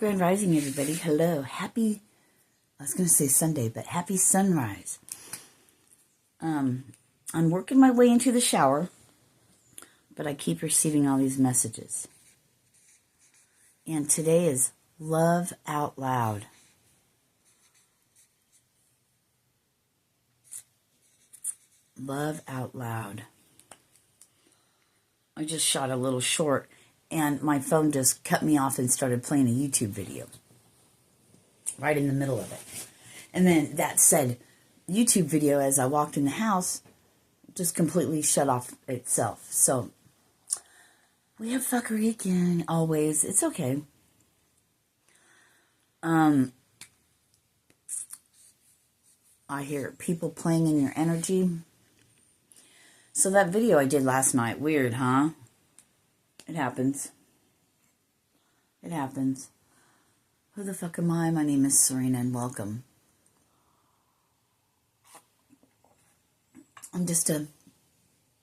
Grand Rising, everybody. Hello. Happy, I was going to say Sunday, but happy sunrise. I'm working my way into the shower, but I keep receiving all these messages. And today is Love Out Loud. Love Out Loud. I just shot a little short, and my phone just cut me off and started playing a YouTube video right in the middle of it. And then that said YouTube video as I walked in the house just completely shut off itself. So we have fuckery again, always. It's okay. I hear people playing in your energy. So that video I did last night, weird, huh? It happens. It happens. Who the fuck am I? My name is Sirena, and welcome. I'm just a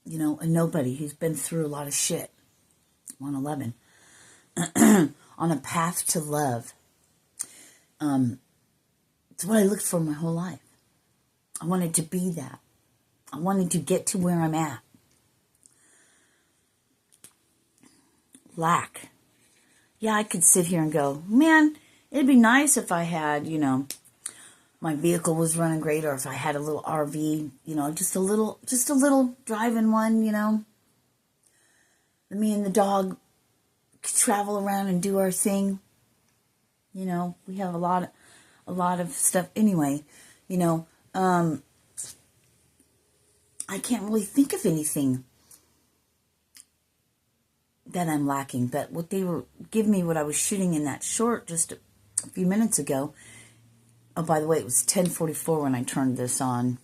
nobody who's been through a lot of shit. 111. On a path to love. It's what I looked for my whole life. I wanted to be that. I wanted to get to where I'm at. Lack. Yeah, I could sit here and go, man, it'd be nice if I had, my vehicle was running great, or if I had a little RV, just a little driving one, me and the dog could travel around and do our thing. We have a lot of stuff anyway, I can't really think of anything that I'm lacking, but what they were giving me, what I was shooting in that short just a few minutes ago. Oh, by the way, it was 10:44 when I turned this on.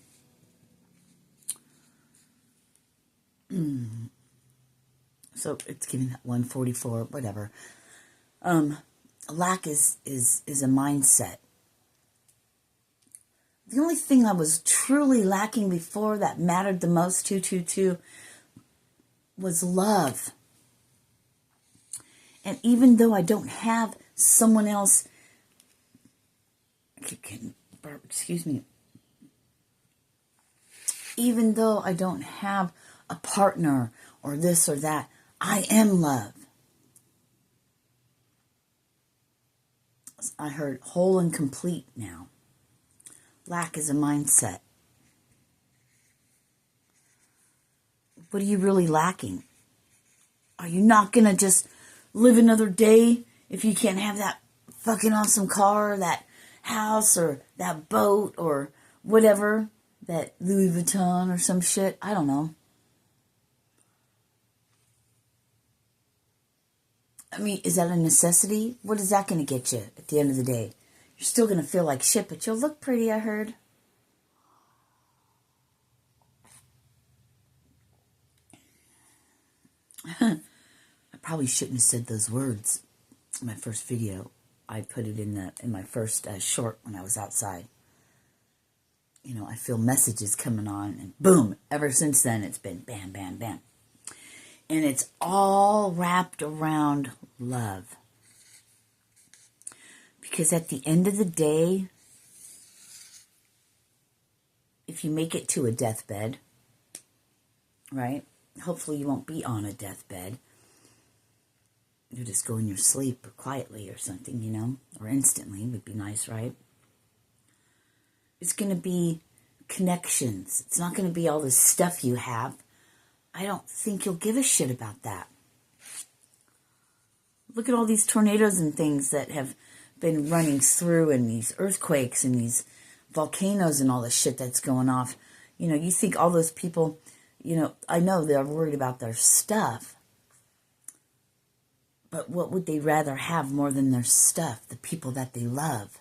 So it's giving that 1:44, whatever. Lack is a mindset. The only thing I was truly lacking before that mattered the most, 222, was love. And even though I don't have someone else, excuse me, even though I don't have a partner or this or that, I am love. I heard whole and complete now. Lack is a mindset. What are you really lacking? Are you not going to just live another day if you can't have that fucking awesome car, or that house, or that boat, or whatever, that Louis Vuitton or some shit? I don't know. I mean, is that a necessity? What is that going to get you at the end of the day? You're still going to feel like shit, but you'll look pretty, I heard. I probably shouldn't have said those words in my first video. I put it in my first short when I was outside. I feel messages coming on, and boom, ever since then it's been bam, bam, bam. And it's all wrapped around love. Because at the end of the day, if you make it to a deathbed, right? Hopefully you won't be on a deathbed. You just go in your sleep or quietly or something, or instantly would be nice, right? It's going to be connections. It's not going to be all this stuff you have. I don't think you'll give a shit about that. Look at all these tornadoes and things that have been running through, and these earthquakes and these volcanoes and all this shit that's going off. You think all those people, I know they're worried about their stuff. But what would they rather have more than their stuff? The people that they love.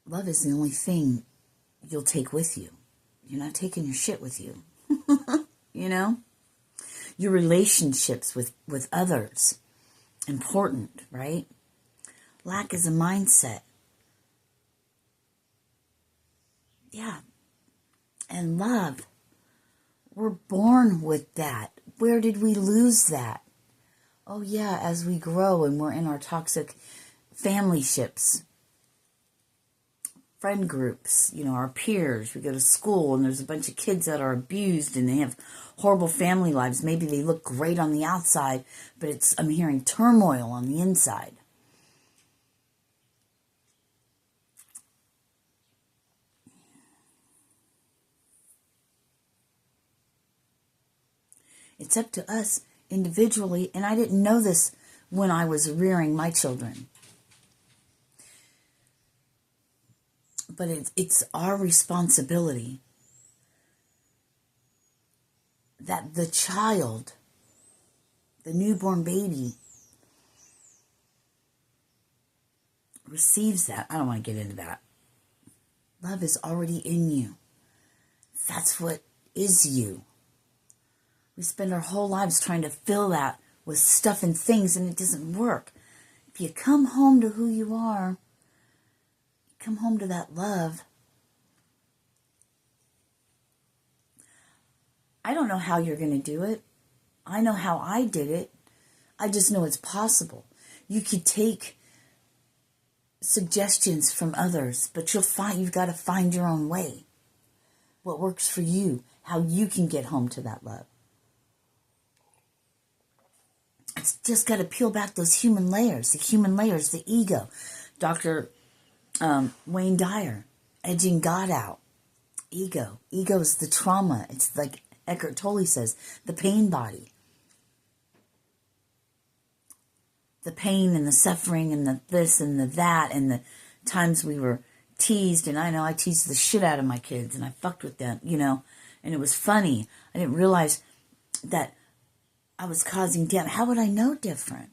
Love is the only thing you'll take with you. You're not taking your shit with you. Your relationships with others. Important, right? Lack is a mindset. Yeah. And love. We're born with that. Where did we lose that? Oh yeah, as we grow and we're in our toxic family ships, friend groups, our peers, we go to school and there's a bunch of kids that are abused and they have horrible family lives. Maybe they look great on the outside, but I'm hearing turmoil on the inside. It's up to us individually, and I didn't know this when I was rearing my children. But it's our responsibility that the child, the newborn baby, receives that. I don't want to get into that. Love is already in you. That's what is you. We spend our whole lives trying to fill that with stuff and things, and it doesn't work. If you come home to who you are, come home to that love. I don't know how you're going to do it. I know how I did it. I just know it's possible. You could take suggestions from others, but you've got to find your own way. What works for you, how you can get home to that love. It's just got to peel back those human layers, the ego. Dr. Wayne Dyer, edging God out. Ego. Ego is the trauma. It's like Eckhart Tolle says, the pain body. The pain and the suffering and the this and the that and the times we were teased. And I know I teased the shit out of my kids and I fucked with them, and it was funny. I didn't realize that I was causing damage. How would I know different?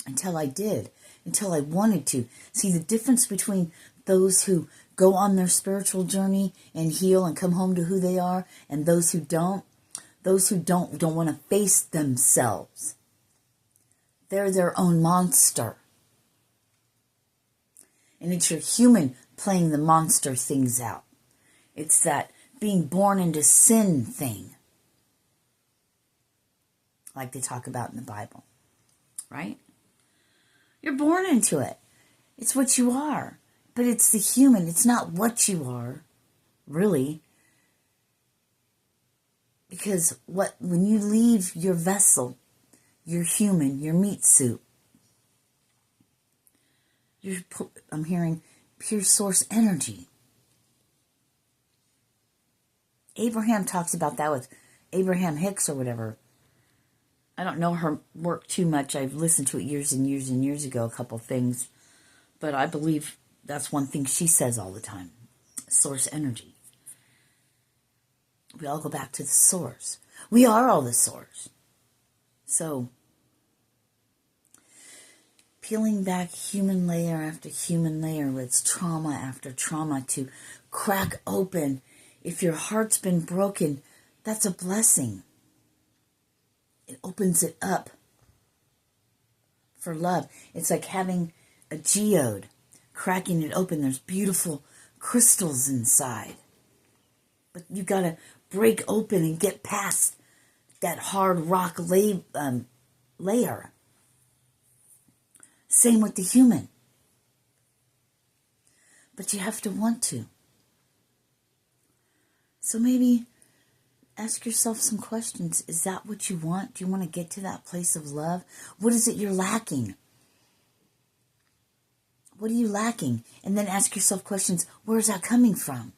Until I did. Until I wanted to. See the difference between those who go on their spiritual journey and heal and come home to who they are and those who don't. Those who don't want to face themselves. They're their own monster. And it's your human playing the monster things out. It's that being born into sin thing. Like they talk about in the Bible. Right? You're born into it. It's what you are. But it's the human. It's not what you are. Really. Because when you leave your vessel, your human, your meat suit, I'm hearing pure source energy. Abraham talks about that with Abraham Hicks or whatever. I don't know her work too much. I've listened to it years and years and years ago, a couple things. But I believe that's one thing she says all the time. Source energy. We all go back to the source. We are all the source. So, peeling back human layer after human layer with trauma after trauma to crack open. If your heart's been broken, that's a blessing. It opens it up for love. It's like having a geode, cracking it open. There's beautiful crystals inside. But you got to break open and get past that hard rock layer. Same with the human. But you have to want to. So maybe ask yourself some questions. Is that what you want? Do you want to get to that place of love? What is it you're lacking? What are you lacking? And then ask yourself questions. Where is that coming from?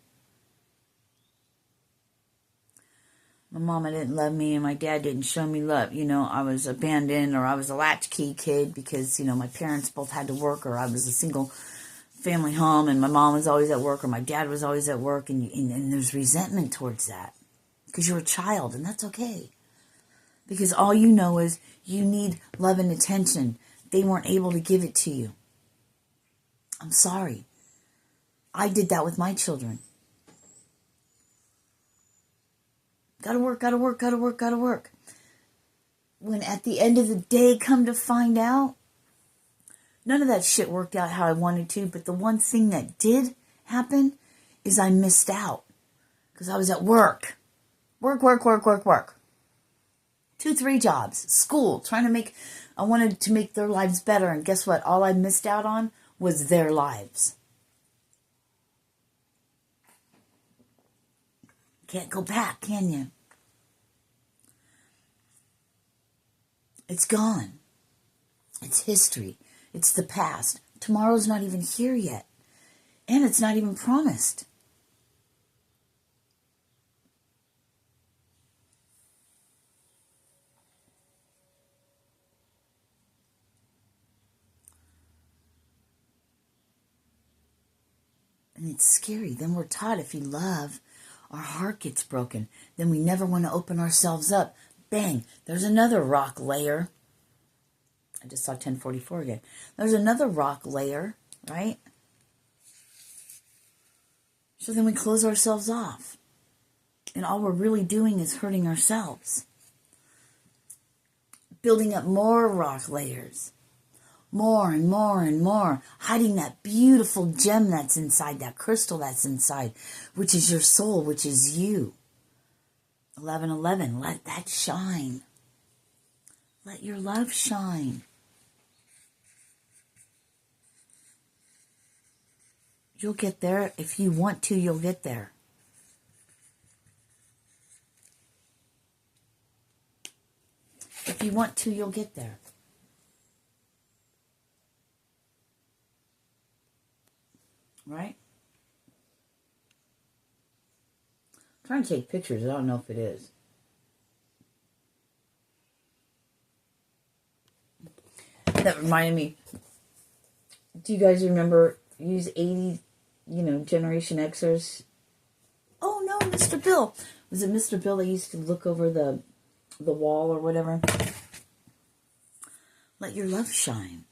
My mama didn't love me and my dad didn't show me love. I was abandoned or I was a latchkey kid because, my parents both had to work, or I was a single family home and my mom was always at work or my dad was always at work, and there's resentment towards that because you're a child, and that's okay. Because all you know is you need love and attention. They weren't able to give it to you. I'm sorry. I did that with my children. Gotta work, gotta work, gotta work, gotta work. When at the end of the day, come to find out, none of that shit worked out how I wanted to, but the one thing that did happen is I missed out. Because I was at work. Work. 2, 3 jobs, school, I wanted to make their lives better. And guess what? All I missed out on was their lives. Can't go back, can you? It's gone. It's history. It's the past. Tomorrow's not even here yet. And it's not even promised. And it's scary. Then we're taught if you love, our heart gets broken. Then we never want to open ourselves up. Bang, there's another rock layer. I just saw 1044 again. There's another rock layer, right? So then we close ourselves off. And all we're really doing is hurting ourselves. Building up more rock layers. More and more and more. Hiding that beautiful gem that's inside, that crystal that's inside, which is your soul, which is you. 11:11, let that shine. Let your love shine. You'll get there. If you want to, you'll get there. If you want to, you'll get there. Right? I'm trying to take pictures. I don't know if it is. That reminded me. Do you guys remember use 80, Generation Xers? Oh no, Mr. Bill. Was it Mr. Bill that used to look over the wall or whatever? Let your love shine.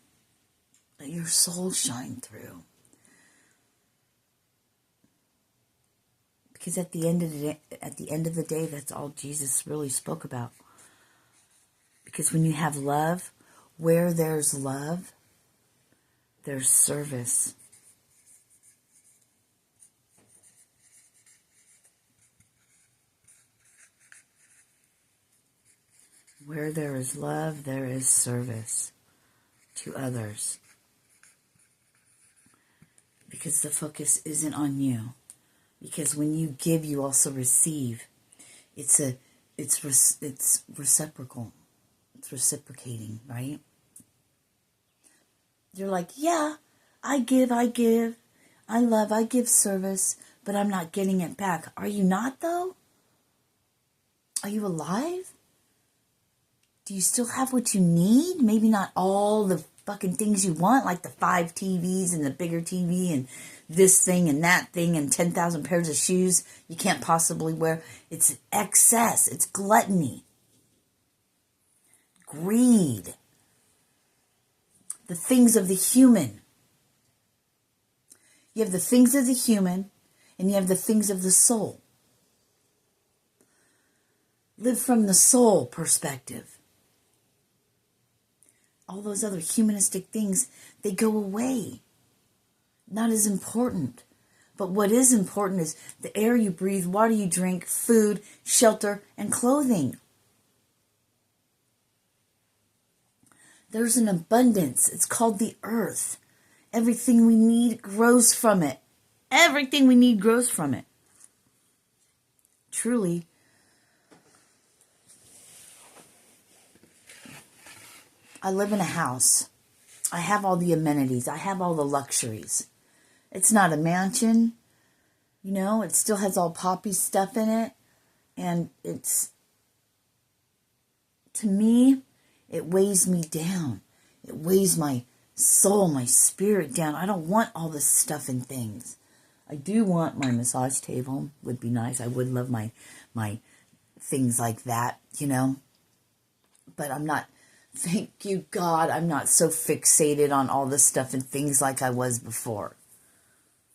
Let your soul shine through. Because at the end of the day, that's all Jesus really spoke about. Because when you have love, where there's love, there's service. Where there is love, there is service to others. Because the focus isn't on you. Because when you give, you also receive. It's reciprocal. It's reciprocating, right? You're like, yeah, I give, I love, I give service, but I'm not getting it back. Are you not, though? Are you alive? Do you still have what you need? Maybe not all the fucking things you want, like the 5 TVs and the bigger TV and this thing and that thing and 10,000 pairs of shoes you can't possibly wear. It's excess. It's gluttony. Greed. The things of the human. You have the things of the human and you have the things of the soul. Live from the soul perspective. All those other humanistic things, they go away. Not as important. But what is important is the air you breathe, water you drink, food, shelter, and clothing. There's an abundance. It's called the earth. Everything we need grows from it. Everything we need grows from it. Truly. I live in a house. I have all the amenities. I have all the luxuries. It's not a mansion. It still has all poppy stuff in it. And to me, it weighs me down. It weighs my soul, my spirit down. I don't want all this stuff and things. I do want my massage table. Would be nice. I would love my things like that, But I'm not, thank you God, I'm not so fixated on all this stuff and things like I was before.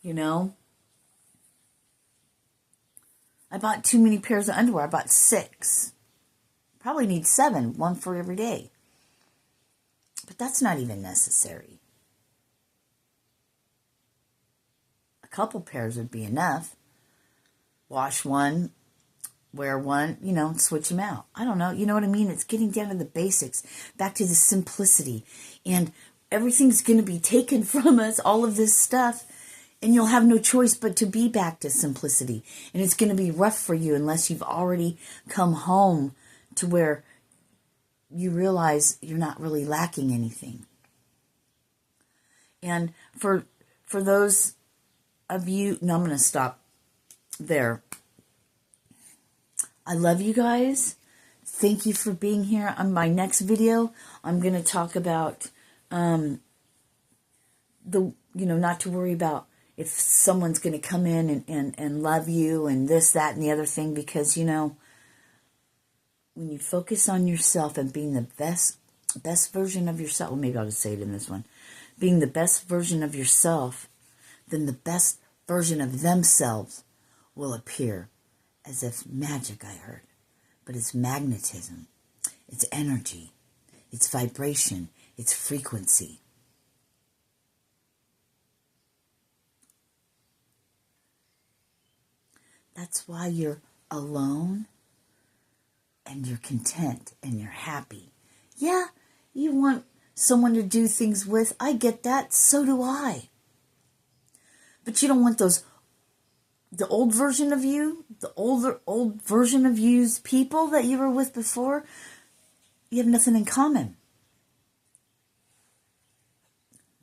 I bought too many pairs of underwear. I bought 6. Probably need 7, 1 for every day. But that's not even necessary. A couple pairs would be enough. Wash one, wear one, you know, switch them out. I don't know. You know what I mean? It's getting down to the basics, back to the simplicity. And everything's going to be taken from us, all of this stuff, and you'll have no choice but to be back to simplicity. And it's going to be rough for you unless you've already come home to where you realize you're not really lacking anything. And for those of you, no, I'm going to stop there. I love you guys. Thank you for being here. On my next video, I'm going to talk about not to worry about if someone's going to come in and love you and this, that, and the other thing, because, you know, when you focus on yourself and being the best version of yourself, well, maybe I'll just say it in this one, being the best version of yourself, then the best version of themselves will appear. As if magic, I heard. But it's magnetism. It's energy. It's vibration. It's frequency. That's why you're alone and you're content and you're happy. Yeah, you want someone to do things with. I get that. So do I. But you don't want the old version of you, the old version of you's people that you were with before. You have nothing in common.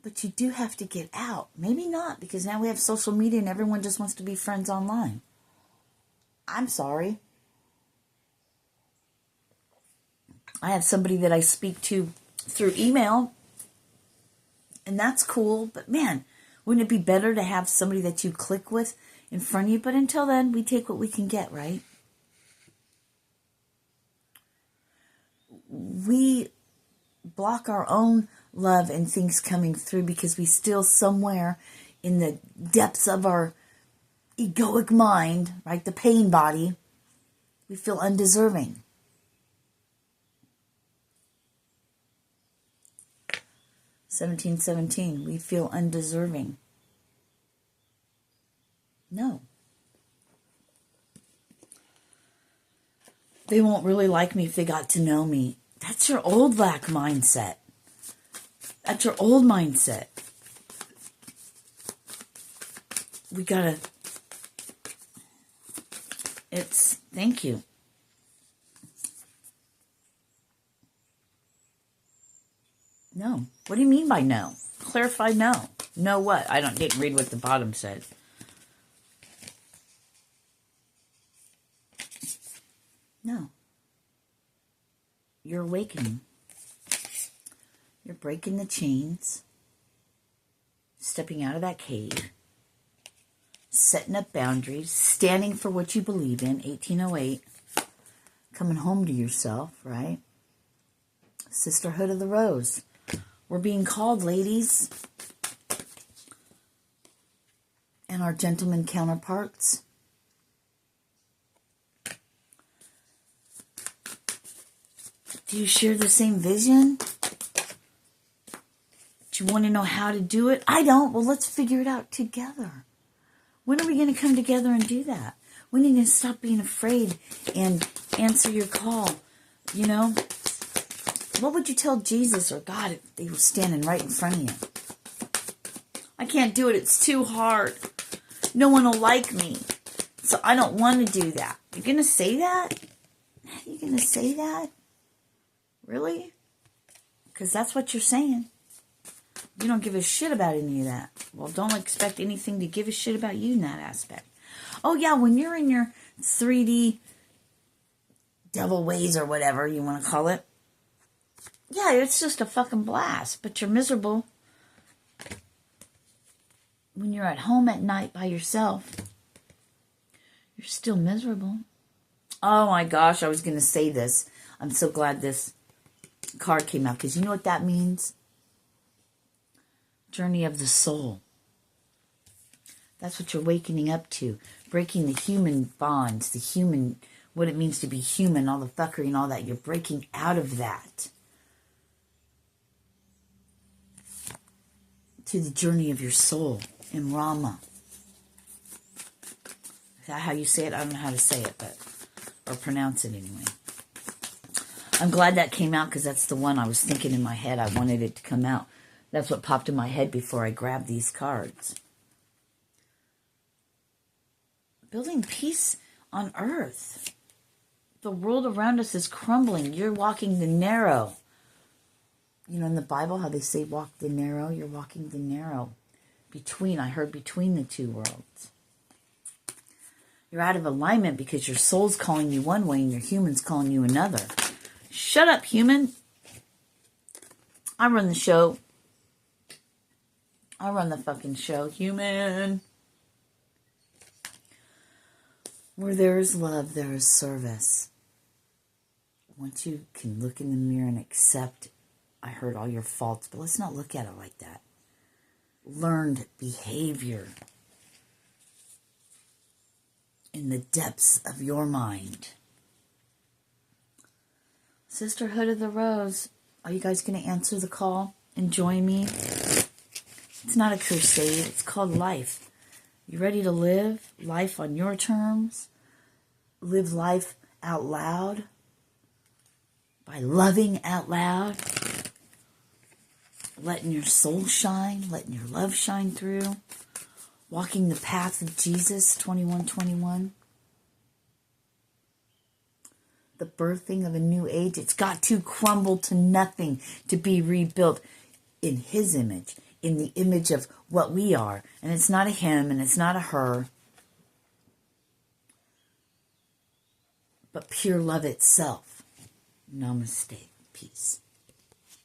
But you do have to get out. Maybe not, because now we have social media and everyone just wants to be friends online. I'm sorry. I have somebody that I speak to through email, and that's cool. But man, wouldn't it be better to have somebody that you click with in front of you? But until then, we take what we can get, right? We block our own love and things coming through because we still somewhere in the depths of our egoic mind, right, the pain body, we feel undeserving. (1717), we feel undeserving. No. They won't really like me if they got to know me. That's your old lack mindset. That's your old mindset. We gotta... Thank you. No. What do you mean by no? Clarify no. No what? I didn't read what the bottom said. No. You're awakening. You're breaking the chains. Stepping out of that cave. Setting up boundaries. Standing for what you believe in. 1808. Coming home to yourself, right? Sisterhood of the Rose. We're being called, ladies. And our gentlemen counterparts. Do you share the same vision? Do you want to know how to do it? I don't. Well, let's figure it out together. When are we going to come together and do that? We need to stop being afraid and answer your call. You know? What would you tell Jesus or God if they were standing right in front of you? I can't do it. It's too hard. No one will like me. So I don't want to do that. You're going to say that? You're going to say that? Really? Because that's what you're saying. You don't give a shit about any of that. Well, don't expect anything to give a shit about you in that aspect. Oh, yeah, when you're in your 3D devil ways or whatever you want to call it, yeah, it's just a fucking blast, but you're miserable. When you're at home at night by yourself, you're still miserable. Oh my gosh, I was going to say this. I'm so glad this card came out, because you know what that means? Journey of the soul. That's what you're wakening up to. Breaking the human bonds, the human, what it means to be human, all the fuckery and all that. You're breaking out of that. To the journey of your soul in Rama. Is that how you say it? I don't know how to say it, but or pronounce it anyway. I'm glad that came out because that's the one I was thinking in my head. I wanted it to come out. That's what popped in my head before I grabbed these cards. Building peace on earth. The world around us is crumbling. You're walking the narrow. You know, in the Bible, how they say walk the narrow, you're walking the narrow. I heard between the two worlds. You're out of alignment because your soul's calling you one way and your human's calling you another. Shut up, human. I run the show. I run the fucking show, human. Where there is love, there is service. Once you can look in the mirror and accept, I heard all your faults, but let's not look at it like that. Learned behavior in the depths of your mind. Sisterhood of the Rose, are you guys going to answer the call and join me? It's not a crusade. It's called life. You ready to live life on your terms? Live life out loud by loving out loud, letting your soul shine, letting your love shine through, walking the path of Jesus, 2121. The birthing of a new age. It's got to crumble to nothing to be rebuilt in His image, in the image of what we are. And it's not a him and it's not a her, but pure love itself. Namaste. Peace.